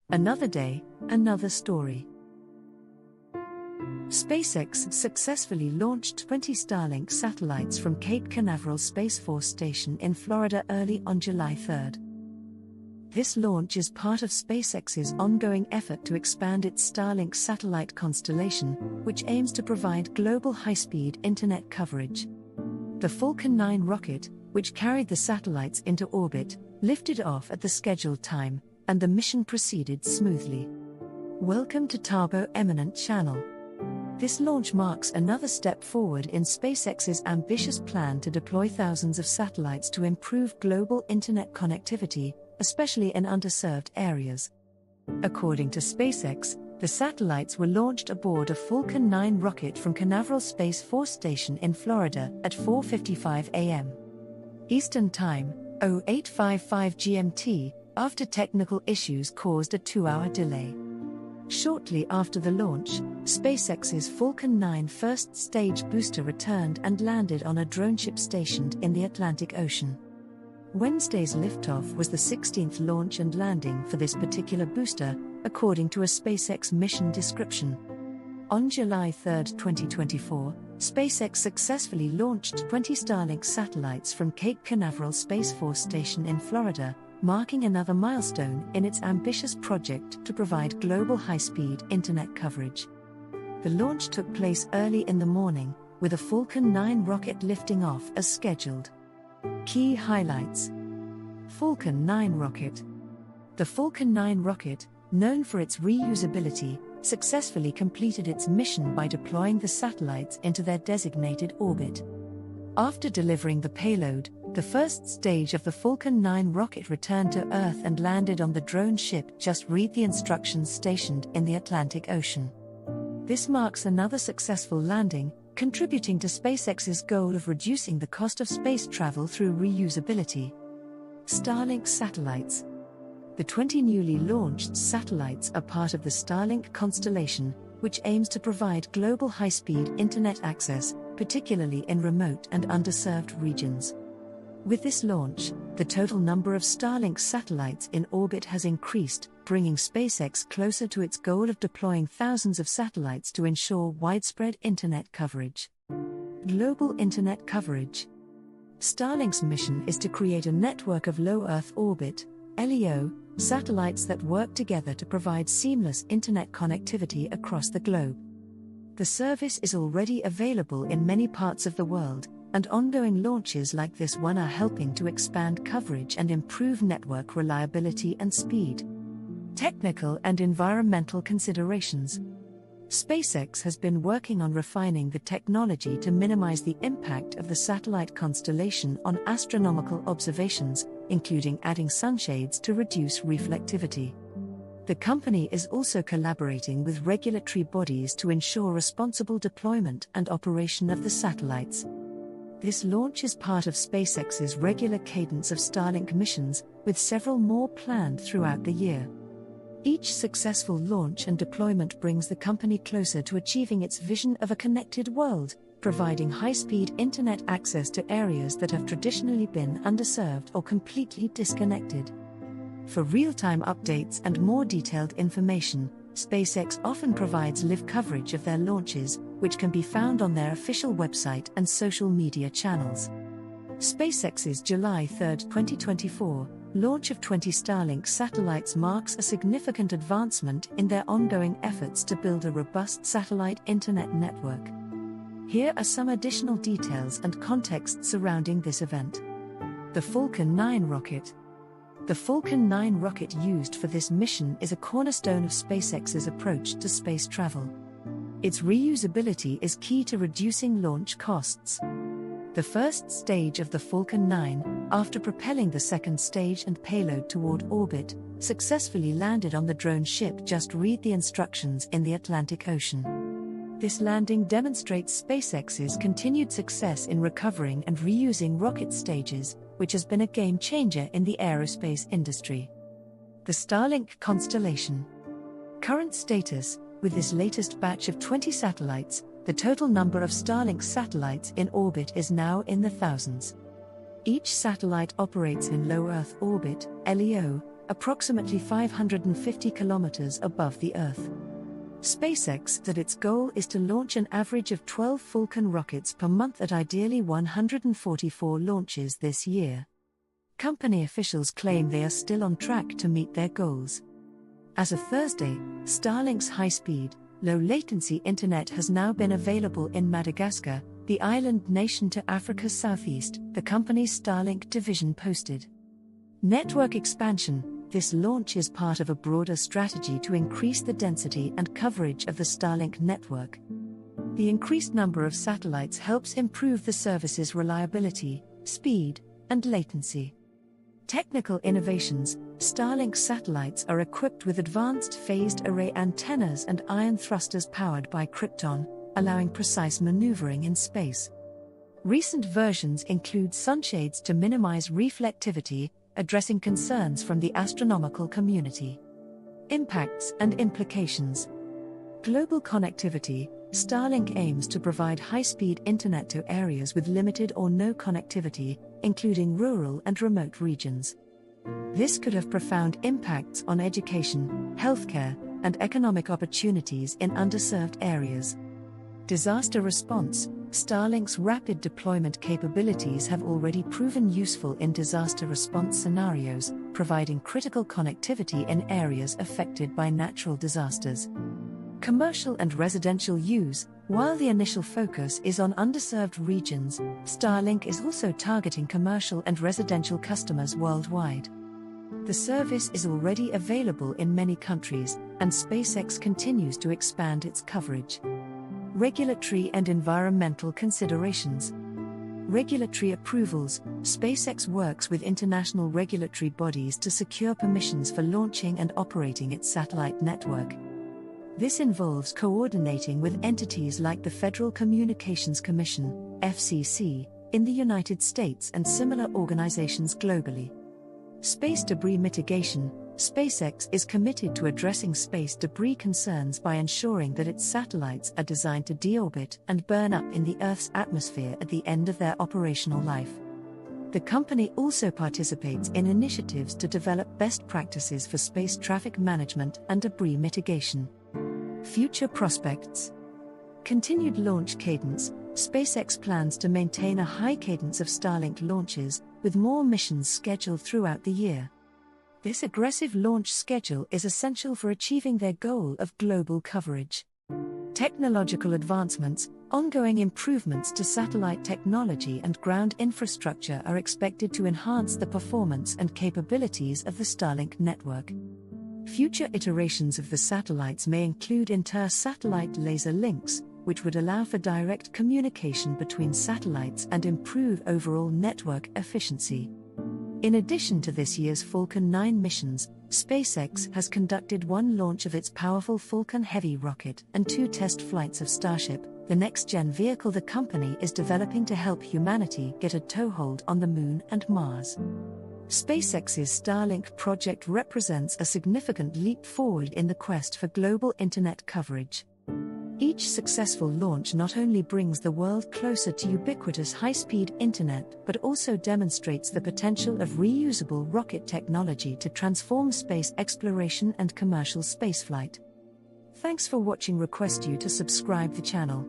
Another day, another story. SpaceX successfully launched 20 Starlink satellites from Cape Canaveral Space Force Station in Florida early on July 3. This launch is part of SpaceX's ongoing effort to expand its Starlink satellite constellation, which aims to provide global high-speed internet coverage. The Falcon 9 rocket, which carried the satellites into orbit, lifted off at the scheduled time, and the mission proceeded smoothly. Welcome to Tabo Eminent Channel. This launch marks another step forward in SpaceX's ambitious plan to deploy thousands of satellites to improve global internet connectivity, especially in underserved areas. According to SpaceX, the satellites were launched aboard a Falcon 9 rocket from Canaveral Space Force Station in Florida at 4:55 a.m. Eastern Time, 0855 GMT, after technical issues caused a 2-hour delay. Shortly after the launch, SpaceX's Falcon 9 first stage booster returned and landed on a drone ship stationed in the Atlantic Ocean. Wednesday's liftoff was the 16th launch and landing for this particular booster, according to a SpaceX mission description. On July 3, 2024, SpaceX successfully launched 20 Starlink satellites from Cape Canaveral Space Force Station in Florida, marking another milestone in its ambitious project to provide global high-speed internet coverage. The launch took place early in the morning, with a Falcon 9 rocket lifting off as scheduled. Key highlights: Falcon 9 rocket. The Falcon 9 rocket, known for its reusability, successfully completed its mission by deploying the satellites into their designated orbit. After delivering the payload, the first stage of the Falcon 9 rocket returned to Earth and landed on the drone ship Just Read the Instructions stationed in the Atlantic Ocean. This marks another successful landing, contributing to SpaceX's goal of reducing the cost of space travel through reusability. Starlink satellites. The 20 newly launched satellites are part of the Starlink constellation, which aims to provide global high-speed internet access, particularly in remote and underserved regions. With this launch, the total number of Starlink satellites in orbit has increased, bringing SpaceX closer to its goal of deploying thousands of satellites to ensure widespread internet coverage. Global internet coverage. Starlink's mission is to create a network of low Earth orbit (LEO) satellites that work together to provide seamless internet connectivity across the globe. The service is already available in many parts of the world, and ongoing launches like this one are helping to expand coverage and improve network reliability and speed. Technical and environmental considerations. SpaceX has been working on refining the technology to minimize the impact of the satellite constellation on astronomical observations, including adding sunshades to reduce reflectivity. The company is also collaborating with regulatory bodies to ensure responsible deployment and operation of the satellites. This launch is part of SpaceX's regular cadence of Starlink missions, with several more planned throughout the year. Each successful launch and deployment brings the company closer to achieving its vision of a connected world, providing high-speed internet access to areas that have traditionally been underserved or completely disconnected. For real-time updates and more detailed information, SpaceX often provides live coverage of their launches, which can be found on their official website and social media channels. SpaceX's July 3, 2024, launch of 20 Starlink satellites marks a significant advancement in their ongoing efforts to build a robust satellite internet network. Here are some additional details and context surrounding this event. The Falcon 9 rocket. The Falcon 9 rocket used for this mission is a cornerstone of SpaceX's approach to space travel. Its reusability is key to reducing launch costs. The first stage of the Falcon 9, after propelling the second stage and payload toward orbit, successfully landed on the drone ship Just Read the Instructions in the Atlantic Ocean. This landing demonstrates SpaceX's continued success in recovering and reusing rocket stages, which has been a game-changer in the aerospace industry. The Starlink constellation. Current status: with this latest batch of 20 satellites, the total number of Starlink satellites in orbit is now in the thousands. Each satellite operates in low Earth orbit (LEO) approximately 550 kilometers above the Earth. SpaceX said its goal is to launch an average of 12 Falcon rockets per month at ideally 144 launches this year. Company officials claim they are still on track to meet their goals. As of Thursday, Starlink's high-speed, low-latency internet has now been available in Madagascar, the island nation to Africa's southeast, the company's Starlink division posted. Network expansion. This launch is part of a broader strategy to increase the density and coverage of the Starlink network. The increased number of satellites helps improve the service's reliability, speed, and latency. Technical innovations. Starlink satellites are equipped with advanced phased array antennas and ion thrusters powered by krypton, allowing precise maneuvering in space. Recent versions include sunshades to minimize reflectivity, addressing concerns from the astronomical community. Impacts and implications. Global connectivity. Starlink aims to provide high-speed internet to areas with limited or no connectivity, including rural and remote regions. This could have profound impacts on education, healthcare, and economic opportunities in underserved areas. Disaster response. Starlink's rapid deployment capabilities have already proven useful in disaster response scenarios, providing critical connectivity in areas affected by natural disasters. Commercial and residential use. While the initial focus is on underserved regions, Starlink is also targeting commercial and residential customers worldwide. The service is already available in many countries, and SpaceX continues to expand its coverage. Regulatory and environmental considerations. Regulatory approvals. SpaceX works with international regulatory bodies to secure permissions for launching and operating its satellite network. This involves coordinating with entities like the Federal Communications Commission, FCC, in the United States and similar organizations globally. Space debris mitigation. SpaceX is committed to addressing space debris concerns by ensuring that its satellites are designed to deorbit and burn up in the Earth's atmosphere at the end of their operational life. The company also participates in initiatives to develop best practices for space traffic management and debris mitigation. Future prospects. Continued launch cadence. SpaceX plans to maintain a high cadence of Starlink launches, with more missions scheduled throughout the year. This aggressive launch schedule is essential for achieving their goal of global coverage. Technological advancements. Ongoing improvements to satellite technology and ground infrastructure are expected to enhance the performance and capabilities of the Starlink network. Future iterations of the satellites may include inter-satellite laser links, which would allow for direct communication between satellites and improve overall network efficiency. In addition to this year's Falcon 9 missions, SpaceX has conducted one launch of its powerful Falcon Heavy rocket and 2 test flights of Starship, the next-gen vehicle the company is developing to help humanity get a toehold on the Moon and Mars. SpaceX's Starlink project represents a significant leap forward in the quest for global internet coverage. Each successful launch not only brings the world closer to ubiquitous high-speed internet but also demonstrates the potential of reusable rocket technology to transform space exploration and commercial spaceflight. Thanks for watching. Request you to subscribe the channel.